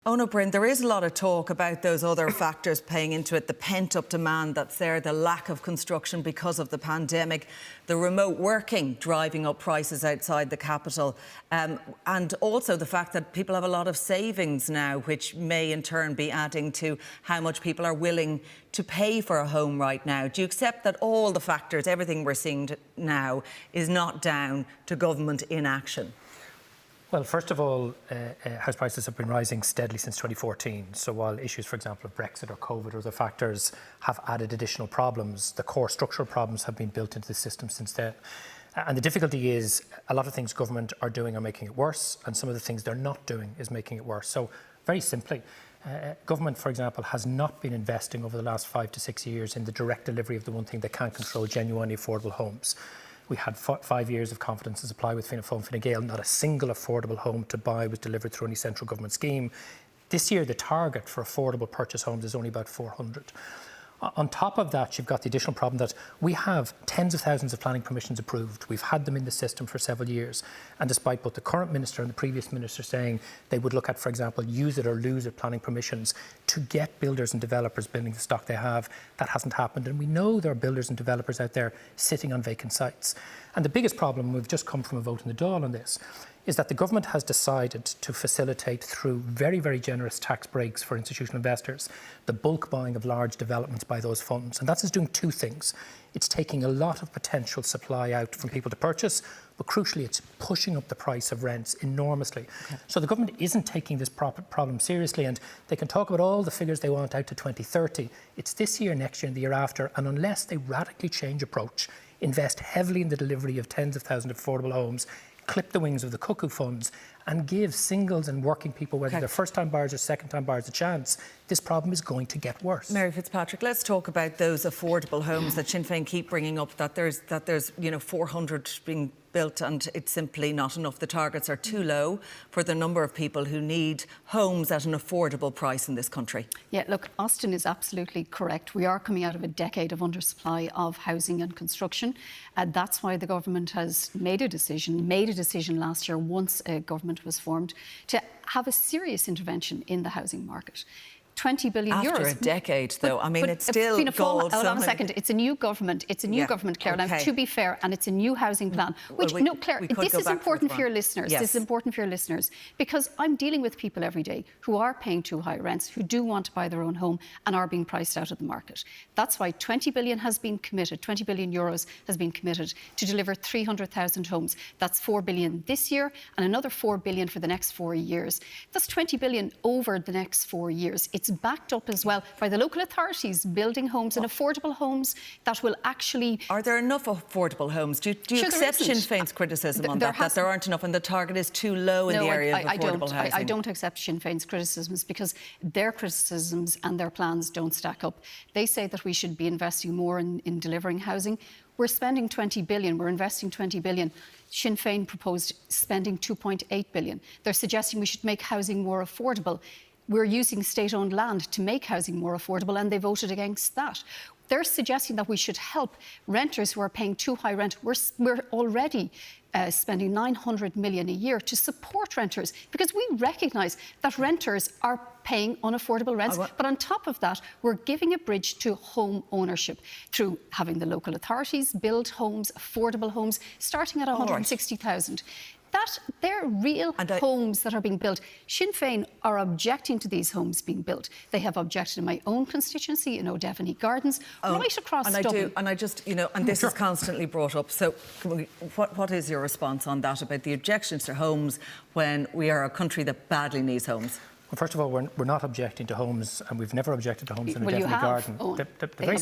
Eoin Ó Broin, there is a lot of talk about those other factors playing into it, the pent-up demand that's there, the lack of construction because of the pandemic, the remote working driving up prices outside the capital, and also the fact that people have a lot of savings now, which may in turn be adding to how much people are willing to pay for a home right now. Do you accept that all the factors, everything we're seeing now, is not down to government inaction? Well, first of all, house prices have been rising steadily since 2014. So while issues, for example, of Brexit or COVID or other factors have added additional problems, the core structural problems have been built into the system since then. And the difficulty is a lot of things government are doing are making it worse, and some of the things they're not doing is making it worse. So very simply, government, for example, has not been investing over the last 5 to 6 years in the direct delivery of the one thing they can control, genuinely affordable homes. We had 5 years of confidence and supply with Fianna Fáil and Fine Gael. Not a single affordable home to buy was delivered through any central government scheme. This year, the target for affordable purchase homes is only about 400. On top of that, you've got the additional problem that we have tens of thousands of planning permissions approved. We've had them in the system for several years. And despite both the current minister and the previous minister saying they would look at, for example, use it or lose it planning permissions to get builders and developers building the stock they have, that hasn't happened. And we know there are builders and developers out there sitting on vacant sites. And the biggest problem, we've just come from a vote in the Dáil on this, is that the government has decided to facilitate through very, very generous tax breaks for institutional investors the bulk buying of large developments by those funds. And that's doing two things. It's taking a lot of potential supply out from people to purchase, but crucially it's pushing up the price of rents enormously. Okay. So the government isn't taking this problem seriously, and they can talk about all the figures they want out to 2030. It's this year, next year and the year after, and unless they radically change approach, invest heavily in the delivery of tens of thousands of affordable homes, clip the wings of the cuckoo funds and give singles and working people, whether they're first-time buyers or second-time buyers, a chance, this problem is going to get worse. Mary Fitzpatrick, let's talk about those affordable homes that Sinn Féin keep bringing up, that there's 400 being built and it's simply not enough. The targets are too low for the number of people who need homes at an affordable price in this country. Yeah, look, Austin is absolutely correct. We are coming out of a decade of undersupply of housing and construction. That's why the government has made a decision last year, once a government was formed, to have a serious intervention in the housing market. 20 billion euros. After a decade, though. I mean, it's still gold. Hold on a second. It's a new government. It's a new government, Claire. Okay. Now, to be fair, and it's a new housing plan. Which, no, Claire, this is important for your listeners. Yes. This is important for your listeners. Because I'm dealing with people every day who are paying too high rents, who do want to buy their own home and are being priced out of the market. That's why 20 billion has been committed, 20 billion euros has been committed to deliver 300,000 homes. That's 4 billion this year and another 4 billion for the next 4 years. That's 20 billion over the next 4 years. It's backed up as well by the local authorities building homes and affordable homes that will actually... Are there enough affordable homes? Do you accept Sinn Féin's criticism on that there aren't enough and the target is too low in the area of affordable housing? I don't accept Sinn Féin's criticisms because their criticisms and their plans don't stack up. They say that we should be investing more in delivering housing. We're spending 20 billion, we're investing 20 billion. Sinn Féin proposed spending 2.8 billion. They're suggesting we should make housing more affordable. We're using state-owned land to make housing more affordable, and they voted against that. They're suggesting that we should help renters who are paying too high rent. We're already spending 900 million a year to support renters because we recognise that renters are paying unaffordable rents. But on top of that, we're giving a bridge to home ownership through having the local authorities build homes, affordable homes, starting at 160,000. That they're real homes that are being built. Sinn Féin are objecting to these homes being built. They have objected in my own constituency, in O'Devany Gardens, right across Dublin. And I just, and this is constantly brought up. So what is your response on that, about the objections to homes when we are a country that badly needs homes? Well, first of all, we're not objecting to homes, and we've never objected to homes in O'Devany Garden. They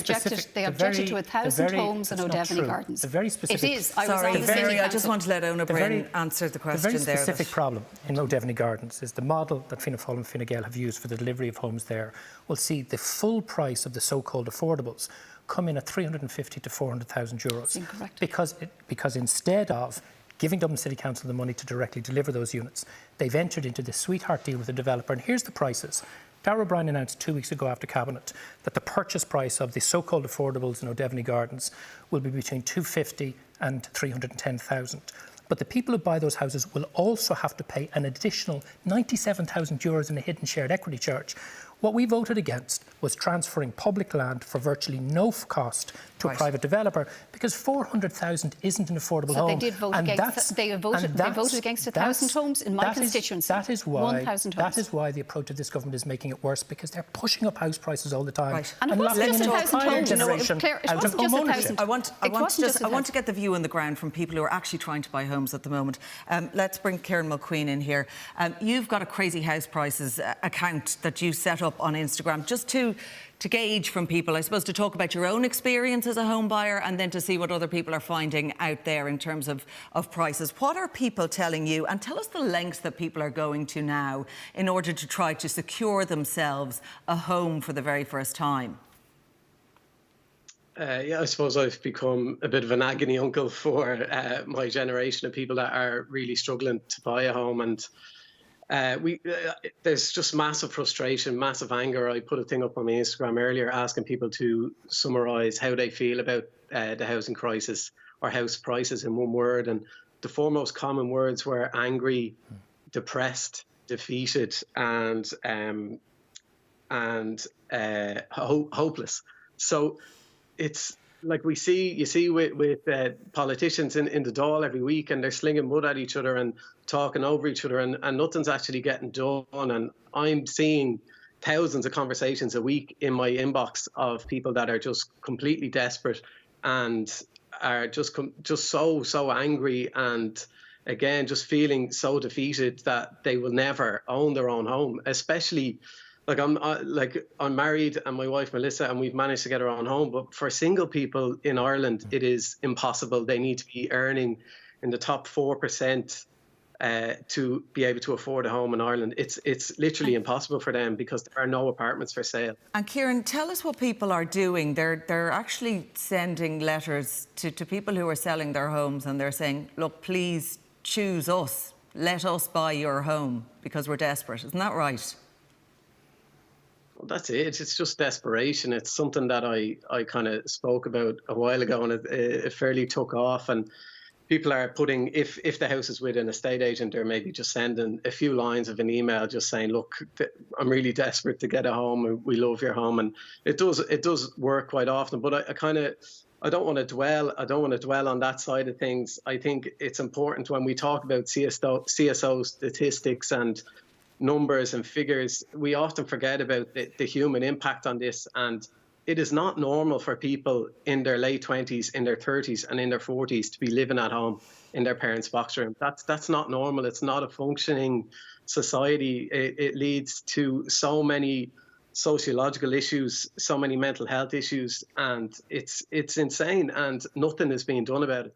objected to 1,000 homes in O'Devany Gardens. The very specific... It is. I just want to let Eoin Ó Broin answer the question there. The very specific problem in O'Devany Gardens is the model that Fianna Fáil and Fine Gael have used for the delivery of homes there will see the full price of the so-called affordables come in at 350 to 400,000 euros. That's incorrect. Because instead of giving Dublin City Council the money to directly deliver those units, they've entered into this sweetheart deal with the developer. And here's the prices. Darragh O'Brien announced 2 weeks ago after Cabinet that the purchase price of the so-called affordables in O'Devany Gardens will be between 250 and 310,000. But the people who buy those houses will also have to pay an additional €97,000 in a hidden shared equity charge. What we voted against was transferring public land for virtually no cost to a private developer, because 400,000 isn't an affordable home. So they did vote against. They voted against 1,000 homes in my constituency. That is why. 1,000 homes. That is why the approach of this government is making it worse, because they're pushing up house prices all the time. Right. And it wasn't just 1,000 homes. Claire, it wasn't just 1,000. I want to get the view on the ground from people who are actually trying to buy homes at the moment. Let's bring Ciarán Mulqueen in here. You've got a crazy house prices account that you set up on Instagram, just to gauge from people, I suppose, to talk about your own experience as a home buyer, and then to see what other people are finding out there in terms of prices. What are people telling you? And tell us the lengths that people are going to now in order to try to secure themselves a home for the very first time. Yeah, I suppose I've become a bit of an agony uncle for my generation of people that are really struggling to buy a home. And there's just massive frustration, massive anger. I put a thing up on my Instagram earlier asking people to summarise how they feel about the housing crisis or house prices in one word. And the four most common words were angry, depressed, defeated, and hopeless. So it's like you see with politicians in the Dáil every week, and they're slinging mud at each other and talking over each other, and nothing's actually getting done. And I'm seeing thousands of conversations a week in my inbox of people that are just completely desperate and are just so angry, and again just feeling so defeated that they will never own their own home. Especially I'm married, and my wife Melissa, and we've managed to get our own home. But for single people in Ireland, it is impossible. They need to be earning in the top 4% to be able to afford a home in Ireland. It's literally impossible for them because there are no apartments for sale. And Ciarán, tell us what people are doing. They're actually sending letters to people who are selling their homes, and they're saying, look, please choose us. Let us buy your home because we're desperate. Isn't that right? Well, that's it. It's just desperation. It's something that I kind of spoke about a while ago, and it fairly took off. And people are putting, if the house is with an estate agent, they're maybe just sending a few lines of an email just saying, look, I'm really desperate to get a home, and we love your home. And it does work quite often. But I don't want to dwell on that side of things. I think it's important when we talk about CSO statistics and numbers and figures, we often forget about the human impact on this. And it is not normal for people in their late 20s, in their 30s and in their 40s to be living at home in their parents' box room. That's not normal. It's not a functioning society. It leads to so many sociological issues, so many mental health issues, and it's insane, and nothing is being done about it.